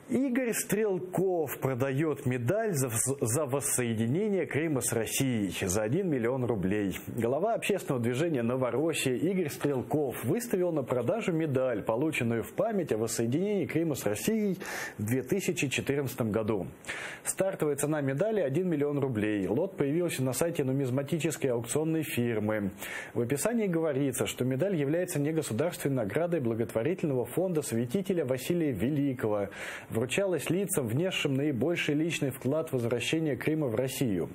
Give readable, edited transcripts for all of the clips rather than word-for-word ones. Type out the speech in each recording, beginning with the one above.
Игорь Стрелков продает медаль за воссоединение Крыма с Россией за 1 миллион рублей. Глава общественного движения «Новороссия» Игорь Стрелков выставил на продажу медаль, полученную в память о воссоединении Крыма с Россией в 2014 году. Стартовая цена медали – 1 миллион рублей. Лот появился на сайте нумизматической аукционной фирмы. В описании говорится, что медаль является негосударственной наградой благотворительного фонда святителя Василия Великого. Вручалась лицам, внесшим наибольший личный вклад в возвращение Крыма в Россию.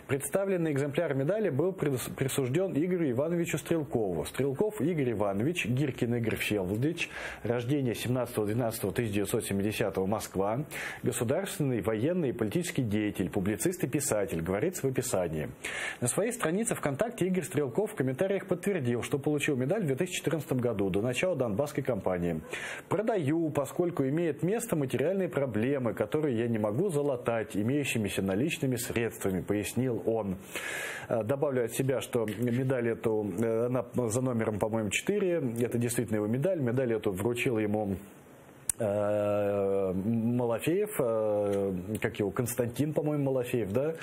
Представленный экземпляр медали был присужден Игорю Ивановичу Стрелкову. Стрелков Игорь Иванович, Гиркин Игорь Всеволодович, рождение 17.12.1970, Москва, государственный, военный и политический деятель, публицист и писатель, говорится в описании. На своей странице ВКонтакте Игорь Стрелков в комментариях подтвердил, что получил медаль в 2014 году, до начала Донбасской кампании. «Продаю, поскольку имеет место материальные проблемы, которые я не могу залатать имеющимися наличными средствами», пояснил он. Добавлю от себя, что медаль эту, она за номером, по-моему, 4, это действительно его медаль. Медаль эту вручил ему Малафеев, как его, Константин, по-моему, Малафеев, да,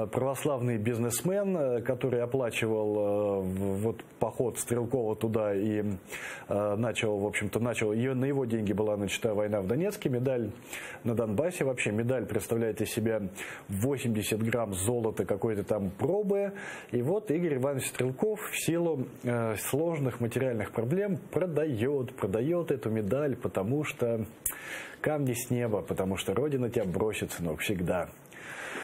православный бизнесмен, который оплачивал вот поход Стрелкова туда и начал, в общем-то, на его деньги была начата война в Донецке, медаль на Донбассе, вообще медаль представляет из себя 80 грамм золота какой-то там пробы, и вот Игорь Иванович Стрелков в силу сложных материальных проблем продает эту медаль, потому что камни с неба, потому что Родина тебя бросит, сынок, всегда.